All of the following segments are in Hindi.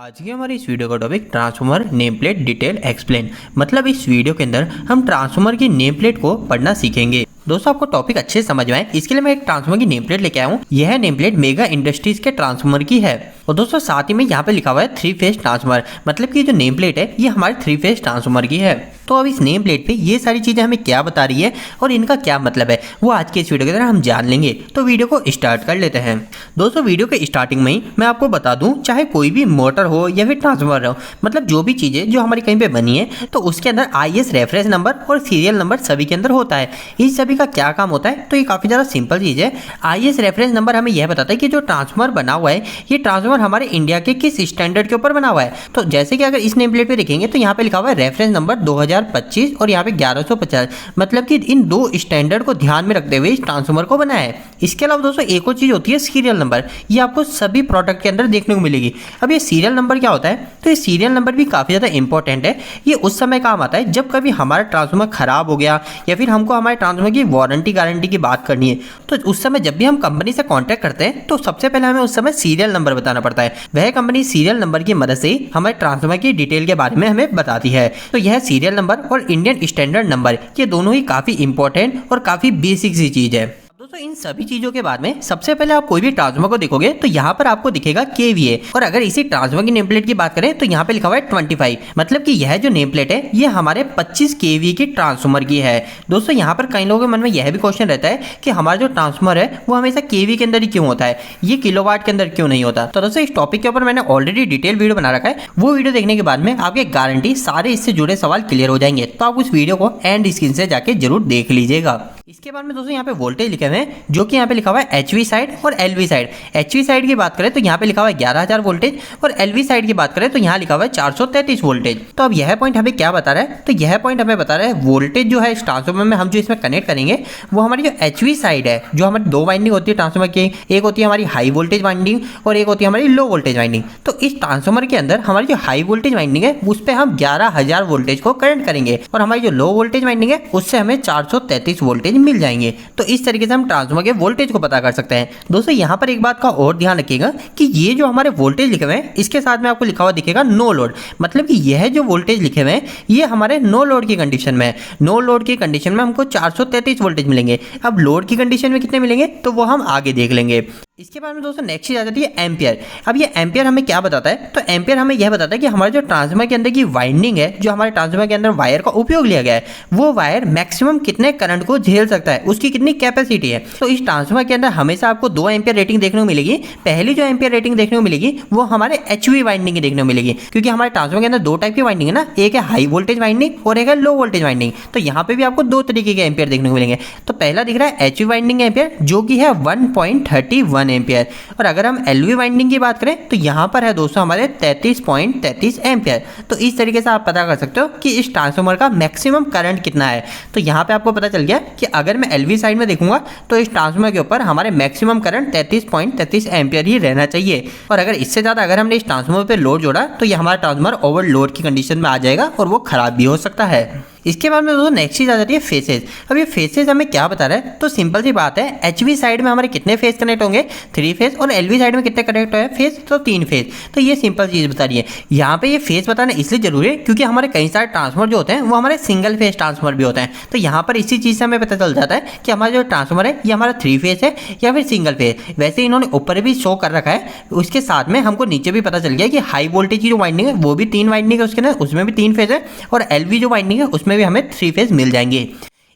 आज की हमारी इस वीडियो का topic transformer name plate detail explain. मतलब इस वीडियो के अंदर हम ट्रांसफॉर्मर की नेम प्लेट को पढ़ना सीखेंगे। दोस्तों आपको टॉपिक अच्छे से समझ में आए इसके लिए मैं एक ट्रांसफॉर्मर की नेम प्लेट लेके आया हूँ। यह नेम प्लेट मेगा इंडस्ट्रीज के ट्रांसफॉर्मर की है और दोस्तों साथ ही में यहाँ पे लिखा हुआ है 3 फेज ट्रांसफॉर्मर। मतलब कि जो नेम प्लेट है ये हमारे 3 फेज ट्रांसफॉर्मर की है। तो अब इस नेम प्लेट पे ये सारी चीजें हमें क्या बता रही है और इनका क्या मतलब है वो आज के इस वीडियो के अंदर हम जान लेंगे। तो वीडियो को स्टार्ट कर लेते हैं। दोस्तों वीडियो के स्टार्टिंग में ही मैं आपको बता दूं, चाहे कोई भी मोटर हो या फिर ट्रांसफॉर्मर हो, मतलब जो भी चीजें जो हमारी कहीं पे बनी है तो उसके अंदर IS रेफरेंस नंबर और सीरियल नंबर सभी के अंदर होता है। इस सभी का क्या काम होता है तो ये काफी ज्यादा सिंपल चीज है। IS रेफरेंस नंबर हमें यह बताता है कि जो ट्रांसफॉर्मर बना हुआ है ये ट्रांसफॉर्मर हमारे इंडिया के किस स्टैंडर्ड के ऊपर बना हुआ है। तो जैसे कि अगर इस नेम प्लेट पे देखेंगे तो यहाँ पे लिखा हुआ है रेफरेंस नंबर 2025 और यहाँ पे 1150। मतलब कि इन दो स्टैंडर्ड को ध्यान में रखते हुए इस ट्रांसफॉर्मर को बनाया है। इसके अलावा दोस्तों एक और चीज होती है सीरियल नंबर। ये आपको सभी प्रोडक्ट के अंदर देखने को मिलेगी। अब ये सीरियल नंबर क्या होता है तो ये सीरियल नंबर भी काफी ज्यादा इंपॉर्टेंट है। ये उस समय काम आता है जब कभी हमारा ट्रांसफॉर्मर खराब हो गया या फिर हमको हमारे ट्रांसफॉर्मर की वारंटी गारंटी की बात करनी है तो उस समय जब भी हम कंपनी से कॉन्टैक्ट करते हैं तो सबसे पहले हमें उस समय सीरियल नंबर बताना पड़ता है। वह कंपनी सीरियल नंबर की मदद से हमारे ट्रांसफॉर्मर की डिटेल के बारे में हमें बताती है। तो यह सीरियल नंबर और इंडियन स्टैंडर्ड नंबर ये दोनों ही काफी इंपॉर्टेंट और काफी बेसिक सी चीज है। दोस्तों इन सभी चीजों के बाद में सबसे पहले आप कोई भी ट्रांसफॉर्मर को देखोगे तो यहाँ पर आपको दिखेगा KVA और अगर इसी ट्रांसफॉर्मर की नेम प्लेट की बात करें तो यहाँ पे लिखा हुआ है 25। मतलब कि यह जो नेम प्लेट है ये हमारे 25 KVA की ट्रांसफॉर्मर की है। दोस्तों यहाँ पर कई लोगों के मन में यह भी क्वेश्चन रहता है कि हमारा जो ट्रांसफॉर्मर है वो हमेशा KVA के अंदर ही क्यों होता है, ये किलोवाट के अंदर क्यों नहीं होता। तो दोस्तों इस टॉपिक के ऊपर मैंने ऑलरेडी डिटेल वीडियो बना रखा है। वो वीडियो देखने के बाद में आपके गारंटी सारे इससे जुड़े सवाल क्लियर हो जाएंगे। तो आप उस वीडियो को एंड स्क्रीन से जाके जरूर देख लीजिएगा। इसके बाद में दोस्तों यहाँ पे वोल्टेज लिखे हुए हैं जो कि यहाँ पे लिखा हुआ है HV साइड और LV साइड। HV साइड की बात करें तो यहाँ पे लिखा हुआ है 11000 वोल्टेज और LV साइड की बात करें तो यहाँ लिखा हुआ है 433 वोल्टेज। तो अब यह पॉइंट हमें क्या बता रहा है तो यह पॉइंट हमें बता रहा है वोल्टेज जो है इस ट्रांसफॉर्मर में हम जो इसमें कनेक्ट करेंगे वो हमारी जो HV साइड है, जो हमारी दो वाइंडिंग होती है ट्रांसफॉर्मर की, एक होती है हमारी हाई वोल्टेज वाइंडिंग और एक होती है हमारी लो वोल्टेज वाइंडिंग। तो इस ट्रांसफॉर्मर के अंदर हमारी जो हाई वोल्टेज वाइंडिंग है उस पर हम 11000 वोल्टेज को करंट करेंगे और हमारी जो लो वोल्टेज वाइंडिंग है उससे हमें 433 वोल्टेज मिल जाएंगे। तो इस तरीके से हम ट्रांसफॉर्मर के वोल्टेज को पता कर सकते हैं। दोस्तों यहाँ पर एक बात का और ध्यान रखिएगा कि ये जो हमारे वोल्टेज लिखे हुए हैं इसके साथ में आपको लिखा हुआ दिखेगा नो लोड। मतलब कि यह जो वोल्टेज लिखे हुए हैं ये हमारे नो लोड की कंडीशन में है। नो लोड की कंडीशन में हमको 433 वोल्टेज मिलेंगे। अब लोड की कंडीशन में कितने मिलेंगे तो वो हम आगे देख लेंगे। इसके बाद में दोस्तों नेक्स्ट चीज आ जाती है एम्पियर। अब ये एम्पियर हमें क्या बताता है तो एम्पियर हमें यह बताता है कि हमारे जो ट्रांसफॉर्मर के अंदर की वाइंडिंग है, जो हमारे ट्रांसफॉर्मर के अंदर वायर का उपयोग लिया गया है वो वायर मैक्सिमम कितने करंट को झेल सकता है, उसकी कितनी कैपेसिटी है। तो इस ट्रांसफॉर्मर के अंदर हमेशा आपको 2 एम्पियर रेटिंग देखने को मिलेगी। पहली जो एम्पियर रेटिंग देखने को मिलेगी वो हमारे HV वाइंडिंग की देखने को मिलेगी, क्योंकि हमारे ट्रांसफॉर्मर के अंदर 2 टाइप की वाइंडिंग है ना, एक है हाई वोल्टेज वाइंडिंग और एक है लो वोल्टेज वाइंडिंग। तो यहाँ पे भी आपको 2 तरीके के एम्पियर देखने को मिलेंगे। तो पहला दिख रहा है HV वाइंडिंग एम्पियर जो कि है 1.31 एम्पियर और अगर हम LV वाइंडिंग की बात करें तो यहाँ पर है दोस्तों हमारे 33.33 एम्पियर। तो इस तरीके से आप पता कर सकते हो कि इस ट्रांसफॉर्मर का मैक्सिमम करंट कितना है। तो यहाँ पे आपको पता चल गया कि अगर मैं LV साइड में देखूंगा तो इस ट्रांसफॉर्मर के ऊपर हमारे मैक्सिमम करंट 33.33 एम्पियर ही रहना चाहिए। और अगर इससे ज़्यादा अगर हमने इस ट्रांसफॉर्मर पर लोड जोड़ा तो ये हमारा ट्रांसफॉर्मर ओवरलोड की कंडीशन में आ जाएगा और वो खराब भी हो सकता है। इसके बाद में दोस्तों नेक्स्ट चीज आ जाती है फेसेज। अब ये फेसेज हमें क्या बता रहा है तो सिंपल सी बात है, HV साइड में हमारे कितने फेज कनेक्ट होंगे 3 फेज और LV साइड में कितने कनेक्ट होंगे फेज तो 3 फेज। तो ये सिंपल चीज बता रही है। यहाँ पे ये फेज बताना इसलिए जरूरी है क्योंकि हमारे कई सारे ट्रांसफॉर्मर जो होते हैं वो हमारे सिंगल फेज ट्रांसफॉर्मर भी होते हैं। तो यहाँ पर इसी चीज से हमें पता चल जाता है कि हमारा जो ट्रांसफॉर्मर है ये हमारा 3 फेज है या फिर सिंगल फेज। वैसे इन्होंने ऊपर भी शो कर रखा है, उसके साथ में हमको नीचे भी पता चल गया कि हाई वोल्टेज की जो वाइंडिंग है वो भी 3 वाइंडिंग है उसके अंदर, उसमें भी 3 फेज है और LV जो वाइंडिंग है उसमें भी हमें 3 फेज मिल जाएंगे।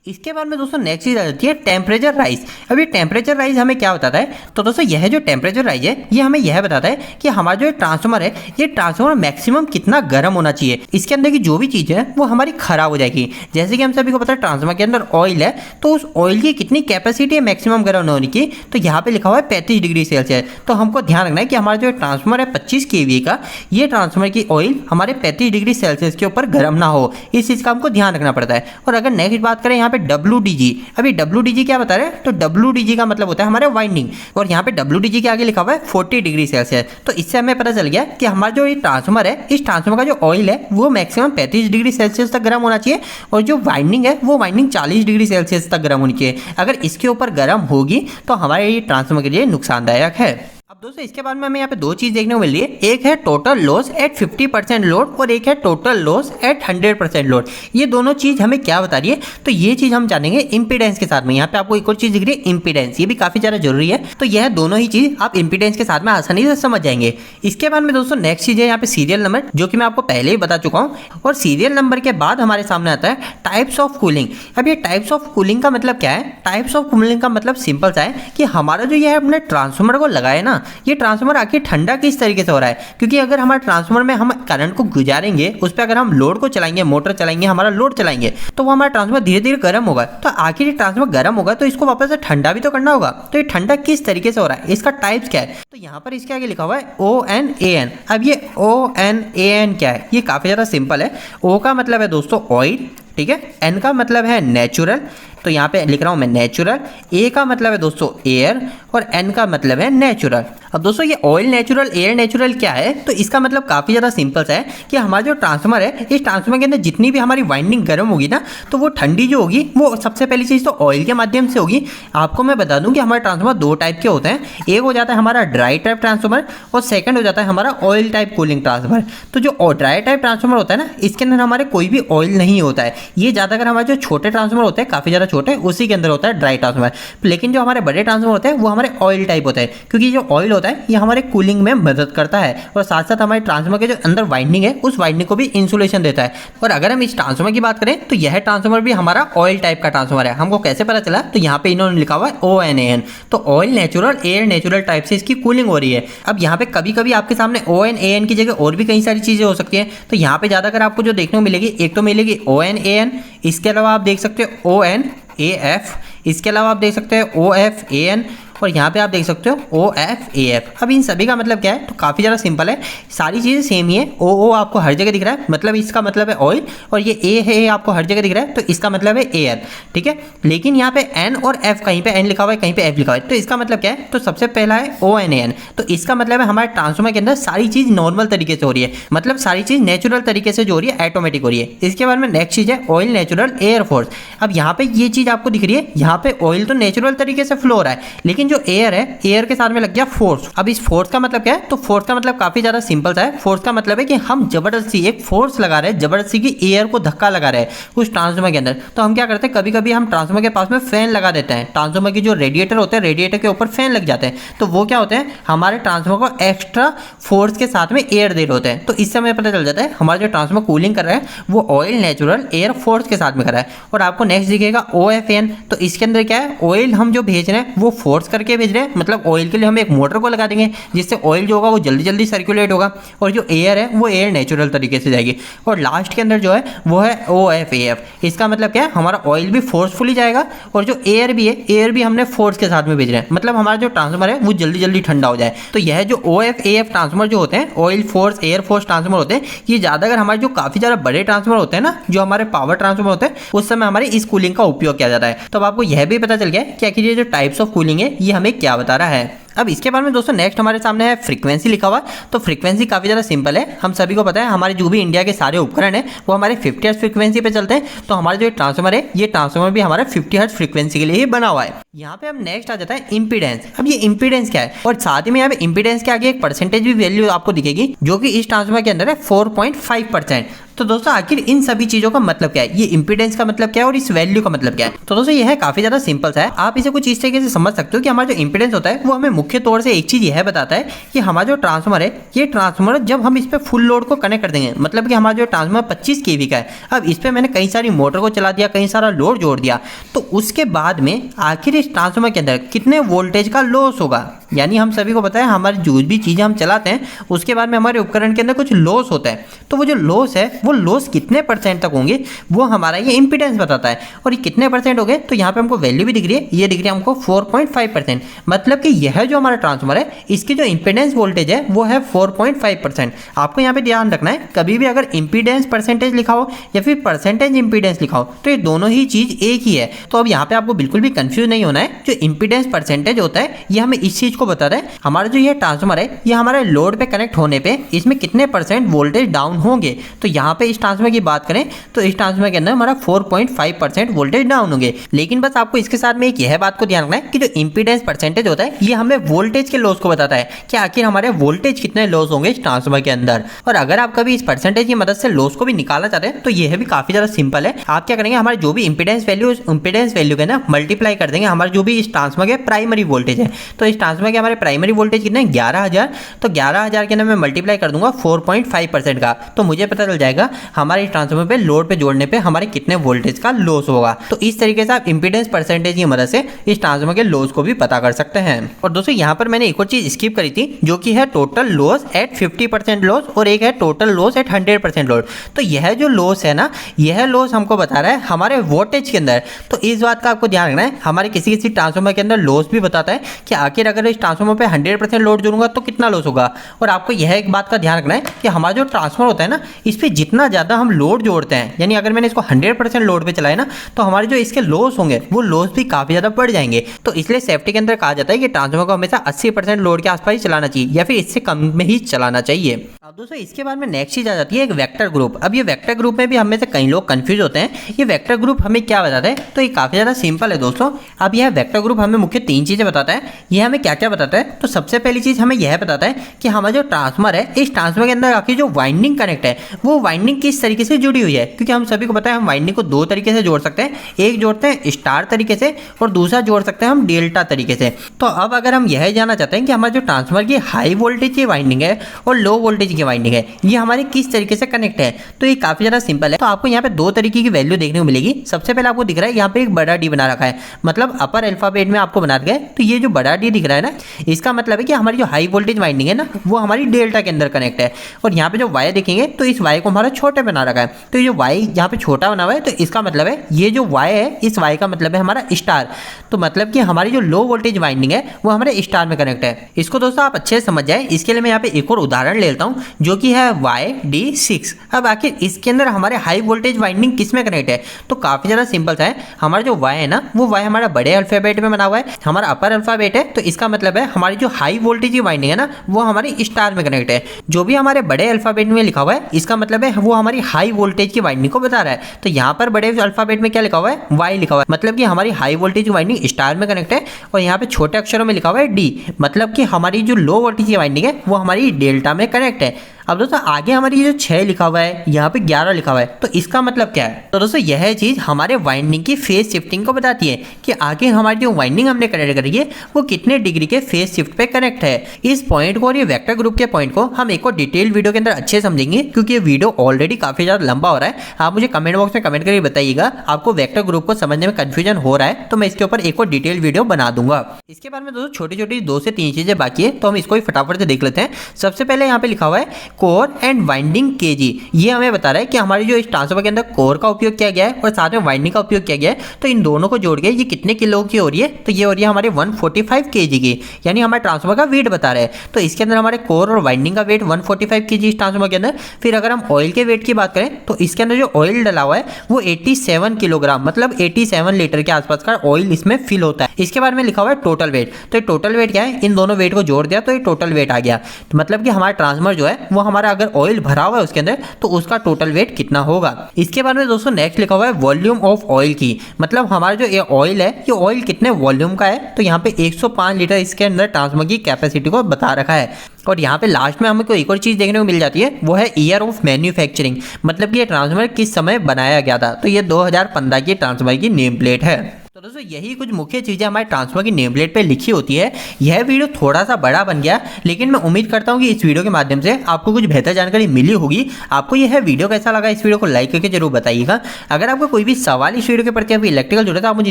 इसके बाद में दोस्तों नेक्स्ट चीज आ जाती है टेम्परेचर राइज। अब ये टेम्परेचर राइज हमें क्या बताता है तो दोस्तों यह जो टेम्परेचर राइज है ये हमें यह बताता है कि हमारा जो ट्रांसफॉर्मर है ये ट्रांसफॉर्मर मैक्सिमम कितना गर्म होना चाहिए। इसके अंदर की जो भी चीज़ है वो हमारी खराब हो जाएगी। जैसे कि हम सभी को पता है ट्रांसफॉर्मर के अंदर ऑयल है तो उस ऑयल की कितनी कैपेसिटी है मैक्सिमम गर्म होने की, तो यहाँ पे लिखा हुआ है 35 डिग्री सेल्सियस। तो हमको ध्यान रखना है कि हमारा जो ट्रांसफॉर्मर है 25 kVA का, ये ट्रांसफॉर्मर की ऑयल हमारे 35 डिग्री सेल्सियस के ऊपर गर्म ना हो, इस चीज़ का हमको ध्यान रखना पड़ता है। और अगर नेक्स्ट बात करें यहाँ पे WDG। अभी WDG क्या बता रहे हैं तो WDG का मतलब होता है हमारे वाइंडिंग और यहाँ पे WDG के आगे लिखा हुआ है 40 डिग्री सेल्सियस। तो इससे हमें पता चल गया कि हमारा जो ये ट्रांसफॉर्मर है इस ट्रांसफॉर्मर का जो ऑयल है वो मैक्सिमम 35 डिग्री सेल्सियस तक गर्म होना चाहिए और जो वाइंडिंग है वो वाइंडिंग 40 डिग्री सेल्सियस तक गर्म होनी चाहिए। अगर इसके ऊपर गर्म होगी तो हमारे ये ट्रांसफॉर्मर के लिए नुकसानदायक है। अब दोस्तों इसके बाद में हमें यहाँ पे दो चीज देखने को मिल रही है, एक है टोटल लॉस एट 50% लोड और एक है टोटल लॉस एट 100% लोड। ये दोनों चीज हमें क्या बता रही है, तो ये चीज हम जानेंगे इंपीडेंस के साथ में। यहाँ पे आपको एक और चीज दिख रही है इंपीडेंस, ये भी काफी ज्यादा जरूरी है। तो यह दोनों ही चीज आप इंपीडेंस के साथ में आसानी से समझ जाएंगे। इसके बाद में दोस्तों नेक्स्ट चीज है यहाँ पे सीरियल नंबर, जो कि मैं आपको पहले ही बता चुका हूँ। और सीरियल नंबर के बाद हमारे सामने आता है टाइप्स ऑफ कूलिंग। अब ये टाइप्स ऑफ कूलिंग का मतलब क्या है? टाइप्स ऑफ कूलिंग का मतलब सिंपल सा है कि हमारा जो ये अपने ट्रांसफार्मर को लगाए ना, ये ट्रांसफार्मर आखिर ठंडा किस तरीके से हो रहा है। क्योंकि अगर हमारे ट्रांसफार्मर में हम करंट को गुजारेंगे, उस पर अगर हम लोड को चलाएंगे, मोटर चलाएंगे, हमारा लोड चलाएंगे, तो वो हमारा ट्रांसफार्मर धीरे धीरे गर्म होगा। तो आखिर ट्रांसफार्मर गर्म होगा तो इसको वापस से ठंडा भी तो करना होगा। तो ये ठंडा किस तरीके से हो रहा है, इसका टाइप्स क्या है? तो यहाँ पर इसके आगे लिखा हुआ है ONAN। अब ये ONAN क्या है? ये काफी ज्यादा सिंपल है। O का मतलब है दोस्तों ऑयल, ठीक है। N का मतलब है नेचुरल, तो यहाँ पे लिख रहा हूँ मैं नेचुरल। A का मतलब है दोस्तों एयर और N का मतलब है नेचुरल। अब दोस्तों ये ऑयल नेचुरल, एयर नेचुरल क्या है? तो इसका मतलब काफ़ी ज़्यादा सिंपल सा है कि हमारा जो ट्रांसफार्मर है, इस ट्रांसफार्मर के अंदर जितनी भी हमारी वाइंडिंग गर्म होगी ना, तो वो ठंडी जो होगी वो सबसे पहली चीज़ तो ऑयल के माध्यम से होगी। आपको मैं बता दूँ कि हमारे ट्रांसफार्मर दो टाइप के होते हैं, एक हो जाता है हमारा ड्राई टाइप ट्रांसफार्मर और सेकंड हो जाता है हमारा ऑयल टाइप कूलिंग ट्रांसफार्मर। तो जो ड्राई टाइप ट्रांसफार्मर होता है ना, इसके अंदर हमारे कोई भी ऑयल नहीं होता है। ये ज़्यादातर हमारे जो छोटे ट्रांसफार्मर होते हैं, काफ़ी ज़्यादा छोटे, उसी के अंदर होता है ड्राई ट्रांसफार्मर। लेकिन जो हमारे बड़े ट्रांसफार्मर होते हैं वो हमारे ऑयल टाइप होते हैं, क्योंकि जो ऑयल होता है ये हमारे कूलिंग में मदद करता है और साथ साथ हमारे ट्रांसफार्मर के जो अंदर वाइंडिंग है उस वाइंडिंग को भी इंसुलेशन देता है। और अगर हम इस ट्रांसफार्मर की बात करें तो यह ट्रांसफार्मर भी हमारा ऑयल टाइप का ट्रांसफार्मर है। हमको कैसे पता चला? तो यहाँ पे इन्होंने लिखा हुआ है ONAN। तो oil natural, air natural type से इसकी कूलिंग हो रही है। अब यहाँ पे कभी कभी आपके सामने ONAN की जगह और भी कई सारी चीजें हो सकती हैं। तो यहाँ पे ज्यादातर आपको जो देखने को मिलेगी, एक तो मिलेगी ONAN, इसके अलावा आप देख सकते हो ONAF, इसके अलावा आप देख सकते हो OFAN और यहाँ पे आप देख सकते हो OFAF। अब इन सभी का मतलब क्या है? तो काफ़ी ज़्यादा सिंपल है, सारी चीज़ें सेम ही है। O आपको हर जगह दिख रहा है, मतलब इसका मतलब है ऑयल, और ये A है आपको हर जगह दिख रहा है, तो इसका मतलब है एयर, ठीक है। लेकिन यहाँ पे N और F, कहीं पे N लिखा हुआ है, कहीं पे F लिखा हुआ है, तो इसका मतलब क्या है? तो सबसे पहला है ONAN। तो इसका मतलब है हमारे ट्रांसफार्मर के अंदर सारी चीज़ नॉर्मल तरीके से हो रही है, मतलब सारी चीज़ नेचुरल तरीके से जो हो रही है, ऑटोमेटिक हो रही है। इसके बाद में नेक्स्ट चीज़ है ऑयल नेचुरल एयर फोर्स। अब यहाँ पे ये चीज़ आपको दिख रही है, यहाँ पे ऑयल तो नेचुरल तरीके से फ्लो हो रहा है, लेकिन जो एयर है, एयर के साथ में लग गया फोर्स। अब इस फोर्स का मतलब क्या है? तो फोर्स का मतलब काफी ज्यादा सिंपल सा है। फोर्स का मतलब है कि हम जबरदस्ती एक फोर्स लगा रहे हैं, जबरदस्ती की एयर को धक्का लगा रहे हैं उस ट्रांसफार्मर के अंदर। तो हम क्या करते हैं, कभी कभी हम ट्रांसफार्मर के पास में फैन लगा देते हैं, ट्रांसफार्मर की जो रेडिएटर होते हैं, रेडिएटर के ऊपर फैन लग जाते हैं। तो वो क्या होते हैं, हमारे ट्रांसफार्मर को एक्स्ट्रा फोर्स के साथ में एयर दे रहे होते हैं। तो इससे हमें पता चल जाता है हमारा जो ट्रांसफार्मर कूलिंग कर रहा है वो ऑयल नेचुरल एयर फोर्स के साथ में कर रहा है। और आपको नेक्स्ट दिखेगा OFAN। तो इसके अंदर क्या है, ऑयल हम जो भेज रहे हैं वो फोर्स करके भेज रहे हैं, मतलब ऑयल के लिए हम एक मोटर को लगा देंगे जिससे ऑयल जो होगा वो जल्दी जल्दी सर्कुलेट होगा, और जो एयर है वो एयर नेचुरल तरीके से जाएगी। और लास्ट के अंदर जो है वो है OFAF। इसका मतलब क्या है, हमारा ऑयल भी फोर्सफुली जाएगा और जो एयर भी है, एयर भी हमने फोर्स के साथ में भेज रहे हैं, मतलब हमारा जो ट्रांसफार्मर है वो जल्दी जल्दी ठंडा हो जाए। तो यह जो OFAF ट्रांसफार्मर जो होते हैं, oil force air force transformer होते हैं, ये ज्यादा अगर हमारे जो काफी ज्यादा बड़े ट्रांसफार्मर होते हैं ना, जो हमारे पावर ट्रांसफार्मर होते हैं, उस समय हमारे इस कूलिंग का उपयोग किया जाता है। तो अब आपको यह भी पता चल गया कि आखिर ये जो टाइप्स ऑफ कूलिंग है ये हमें क्या बता रहा है। अब इसके बाद में दोस्तों नेक्स्ट हमारे सामने है फ्रीक्वेंसी लिखा हुआ। तो फ्रीक्वेंसी काफ़ी ज़्यादा सिंपल है, हम सभी को पता है हमारे जो भी इंडिया के सारे उपकरण हैं वो हमारे 50 हर्ट्ज फ्रीक्वेंसी पे चलते हैं। तो हमारा जो ट्रांसफार्मर है, ये ट्रांसफार्मर भी हमारा 50 हर्ट्ज फ्रीक्वेंसी के लिए ही बना हुआ है। यहाँ पे अब नेक्स्ट आ जाता है इंपीडेंस। अब ये इंपीडेंस क्या है, और साथ ही में यहाँ पे इंपीडेंस के आगे एक परसेंटेज भी वैल्यू आपको दिखेगी, जो कि इस ट्रांसफार्मर के अंदर है 4.5%। तो दोस्तों आखिर इन सभी चीजों का मतलब क्या है, ये इंपीडेंस का मतलब क्या है और इस वैल्यू का मतलब क्या है? तो दोस्तों यह है काफी ज्यादा सिंपल सा है, आप इसे कुछ इस तरीके से समझ सकते हो कि हमारा जो इंपीडेंस होता है वो हमें मुख्य तौर से एक चीज यह बताता है कि हमारा जो ट्रांसफार्मर है, ये ट्रांसफार्मर जब हम इस पे फुल लोड को कनेक्ट कर देंगे, मतलब कि हमारा जो ट्रांसफार्मर 25 kV का है, अब इस पे मैंने कई सारी मोटर को चला दिया, कई सारा लोड जोड़ दिया, तो उसके बाद में आखिर इस ट्रांसफार्मर के अंदर कितने वोल्टेज का लॉस होगा। यानी हम सभी को पता है हमारी जो भी चीजें हम चलाते हैं उसके बाद में हमारे उपकरण के अंदर कुछ लॉस होता है, तो वो जो लॉस है वो लॉस कितने परसेंट तक होंगे वो हमारा ये इंपीडेंस बताता है। और ये कितने परसेंट हो गए, तो यहाँ पे हमको वैल्यू भी दिख रही है, ये दिख रही है हमको 4.5%। मतलब कि यह जो हमारा ट्रांसफार्मर है इसकी जो इंपीडेंस वोल्टेज है वो है 4.5%। आपको यहाँ पे ध्यान रखना है, कभी भी अगर इंपीडेंस परसेंटेज लिखा हो या फिर परसेंटेज इंपीडेंस लिखा हो तो ये दोनों ही चीज एक ही है। तो अब यहाँ पे आपको बिल्कुल भी कंफ्यूज नहीं होना है, जो इंपीडेंस परसेंटेज होता है ये हमें इस चीज को को बताता है हमारा जो ये ट्रांसफार्मर है ये हमारे लोड पे कनेक्ट होने पे इसमें कितने % वोल्टेज डाउन होंगे। तो यहाँ पे इस ट्रांसफार्मर की बात करें तो इस ट्रांसफार्मर के अंदर हमारा 4.5% वोल्टेज डाउन होंगे। लेकिन बस आपको इसके साथ में एक यह बात को ध्यान रखना है कि जो इंपीडेंस परसेंटेज होता है ये हमें वोल्टेज के लॉस को बताता है कि आखिर हमारे वोल्टेज कितने लॉस होंगे इस ट्रांसफार्मर के अंदर। और अगर आप कभी इस परसेंटेज की मदद से लॉस को भी निकालना चाहते हैं तो यह भी काफी ज्यादा सिंपल है। आप क्या करेंगे, हमारे जो भी इंपीडेंस वैल्यू के ना मल्टीप्लाई कर देंगे हमारे जो भी इस ट्रांसफार्मर के प्राइमरी वोल्टेज है। तो इस ट्रांसफार्मर के हमारे प्राइमरी वोल्टेज कितने 11,000, तो 11,000 के अंदर मैं मल्टीप्लाई कर दूंगा 4.5% का, तो मुझे पता चल जाएगा हमारे ट्रांसफार्मर पे लोड पे जोड़ने पे हमारे कितने वोल्टेज का लॉस होगा। तो इस तरीके से आप इंपीडेंस परसेंटेज की मदद से इस ट्रांसफार्मर के लॉस को भी पता कर सकते हैं। और दोस्तों यहाँ पर मैंने एक और चीज स्किप करी थी जो कि है टोटल लॉस एट 50% लॉस और एक है टोटल लॉस एट 100% लॉस। तो यह जो लॉस है ना, यह लॉस हमको बता रहा है हमारे वोल्टेज के अंदर। तो इस बात का आपको ध्यान रखना है, हमारे किसी किसी ट्रांसफार्मर के अंदर लॉस भी बताता है कि आखिर अगर इस ट्रांसफार्मर पे 100% लोड जोड़ूंगा तो कितना लॉस होगा। और आपको यह एक बात का ध्यान रखना है कि हमारा जो ट्रांसफार्मर होता है ना, इस पे जितना ज्यादा हम लोड जोड़ते हैं, यानी अगर मैंने इसको 100% लोड पे चलाया ना तो हमारे जो इसके लॉस होंगे वो लॉस भी काफी ज्यादा बढ़ जाएंगे। तो इसलिए सेफ्टी के अंदर कहा जाता है कि ट्रांसफार्मर को हमेशा 80% लोड के आसपास ही चलाना चाहिए या फिर इससे कम में ही चलाना चाहिए। अब दोस्तों इसके बाद में नेक्स्ट चीज आ जाती है एक वेक्टर ग्रुप। अब ये वेक्टर ग्रुप में भी हम में से कई लोग कंफ्यूज होते हैं। ये वेक्टर ग्रुप हमें क्या बताता है, तो ये काफी ज्यादा सिंपल है दोस्तों। अब यह वेक्टर ग्रुप हमें मुख्य 3 चीजें बताता है। यह हमें क्या क्या बताता है, तो सबसे पहली चीज हमें यह बताता है कि हमारा जो ट्रांसफार्मर है इस ट्रांसफार्मर के अंदर आखिर जो वाइंडिंग कनेक्ट है वो वाइंडिंग किस तरीके से जुड़ी हुई है। क्योंकि हम सभी को पता है हम वाइंडिंग को 2 तरीके से जोड़ सकते हैं, एक जोड़ते हैं स्टार तरीके से और दूसरा जोड़ सकते हैं हम डेल्टा तरीके से। तो अब अगर हम यह जानना चाहते हैं कि हमारा जो ट्रांसफार्मर की हाई वोल्टेज की वाइंडिंग है और लो वोल्टेज की वाइंडिंग है ये हमारे किस तरीके से कनेक्ट है, तो ये काफी ज्यादा सिंपल है। तो आपको यहाँ पे 2 तरीके की वैल्यू देखने को मिलेगी। सबसे पहले आपको दिख रहा है यहाँ पे एक बड़ा डी बना रखा है, मतलब अपर अल्फाबेट में आपको बना गया है। तो ये जो बड़ा डी दिख रहा है ना, इसका मतलब है कि हमारी जो हाई वोल्टेज वाइंडिंग है ना वो हमारी डेल्टा के अंदर कनेक्ट है। और यहाँ पे जो वाई देखेंगे तो इस वाई को हमारा छोटे बना रखा है। तो ये जो वाई यहाँ पे छोटा बना हुआ है तो इसका मतलब है ये जो वाई है इस वाई का मतलब है हमारा स्टार। तो मतलब कि हमारी जो लो वोल्टेज वाइंडिंग है वो हमारे स्टार में कनेक्ट है। इसको दोस्तों आप अच्छे से समझ जाए, इसके लिए मैं यहाँ पे एक और उदाहरण ले लेता हूँ जो कि है YD6। अब आखिर इसके अंदर हमारे हाई वोल्टेज वाइंडिंग किस में कनेक्ट है, तो काफी ज्यादा सिंपल सा है। हमारा जो वाई है ना वो वाई हमारा बड़े अल्फाबेट में बना हुआ है, हमारा अपर अल्फाबेट है। तो इसका मतलब है हमारी जो हाई वोल्टेज की वाइंडिंग है ना वो हमारी स्टार में कनेक्ट है। जो भी हमारे बड़े अल्फाबेट में लिखा हुआ है इसका मतलब है वो हमारी हाई वोल्टेज की वाइंडिंग को बता रहा है। तो यहाँ पर बड़े अल्फाबेट में क्या लिखा हुआ है, वाई लिखा हुआ है, मतलब कि हमारी हाई वोल्टेज की वाइंडिंग स्टार में कनेक्ट है। और यहाँ पे छोटे अक्षरों में लिखा हुआ है डी, मतलब कि हमारी जो लो वोल्टेज की वाइंडिंग है वो हमारी डेल्टा में कनेक्ट है। अब दोस्तों आगे हमारी जो 6 लिखा हुआ है यहाँ पे 11 लिखा हुआ है, तो इसका मतलब क्या है, तो दोस्तों यह चीज हमारे वाइंडिंग की फेज शिफ्टिंग को बताती है कि आगे हमारी जो वाइंडिंग हमने कनेक्ट करी है वो कितने डिग्री के फेज शिफ्ट पे कनेक्ट है। इस पॉइंट को और ये वेक्टर ग्रुप के पॉइंट को हम एक और डिटेल वीडियो के अंदर अच्छे समझेंगे, क्योंकि ये वीडियो ऑलरेडी काफी ज्यादा लंबा हो रहा है। आप मुझे कमेंट बॉक्स में कमेंट करके बताइएगा आपको वेक्टर ग्रुप को समझने में कंफ्यूजन हो रहा है, तो मैं इसके ऊपर एक और डिटेल वीडियो बना दूंगा। इसके बाद में दोस्तों छोटी छोटी 2 से 3 चीजें बाकी है, तो हम इसको फटाफट से देख लेते हैं। सबसे पहले यहाँ पे लिखा हुआ है कोर एंड वाइंडिंग केजी। ये हमें बता रहा है कि हमारी जो इस ट्रांसफार्मर के अंदर कोर का उपयोग किया गया है और साथ में वाइंडिंग का उपयोग किया गया है, तो इन दोनों को जोड़ के ये कितने किलो की हो रही है, तो ये हो रही है हमारे 145 केजी की, यानी हमारे ट्रांसफार्मर का वेट बता रहे हैं। तो इसके अंदर हमारे कोर और वाइंडिंग का वेट 145 केजी इस ट्रांसफार्मर के अंदर। फिर अगर हम ऑयल के वेट की बात करें तो इसके अंदर जो ऑयल डला हुआ है वो 87 किलोग्राम, मतलब 87 लीटर के आसपास का ऑयल इसमें फिल होता है। इसके बाद में लिखा हुआ है टोटल वेट। तो टोटल वेट क्या है, इन दोनों वेट को जोड़ दिया तो ये टोटल वेट आ गया। तो मतलब कि हमारा ट्रांसफार्मर जो है वो हमारा अगर ऑयल भरा हुआ है उसके अंदर तो उसका टोटल वेट कितना होगा। इसके बाद में दोस्तों नेक्स्ट लिखा हुआ है वॉल्यूम ऑफ ऑयल की, मतलब हमारा जो ये ऑयल है ये ऑयल कितने वॉल्यूम का है, तो यहाँ पे 105 लीटर इसके अंदर ट्रांसफार्मर की कैपेसिटी को बता रखा है। और यहाँ पे लास्ट में हमें कोई एक और चीज देखने को मिल जाती है, वो है ईयर ऑफ मैन्युफैक्चरिंग, मतलब कि ये ट्रांसफार्मर किस समय बनाया गया था, तो ये 2015 की ट्रांसफार्मर की नेम प्लेट है। तो दोस्तों यही कुछ मुख्य चीजें हमारे ट्रांसफार्मर की नेम प्लेट पे लिखी होती है। यह वीडियो थोड़ा सा बड़ा बन गया, लेकिन मैं उम्मीद करता हूँ कि इस वीडियो के माध्यम से आपको कुछ बेहतर जानकारी मिली होगी। आपको यह वीडियो कैसा लगा, इस वीडियो को लाइक करके जरूर बताइएगा। अगर आपको कोई भी सवाल इस वीडियो के प्रति अभी इलेक्ट्रिकल जुड़े तो आप मुझे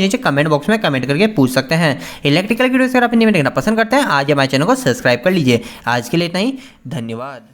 नीचे कमेंट बॉक्स में कमेंट करके पूछ सकते हैं। इलेक्ट्रिकल वीडियो अगर आप देखना पसंद करते हैं आज हमारे चैनल को सब्सक्राइब कर लीजिए। आज के लिए इतना ही, धन्यवाद।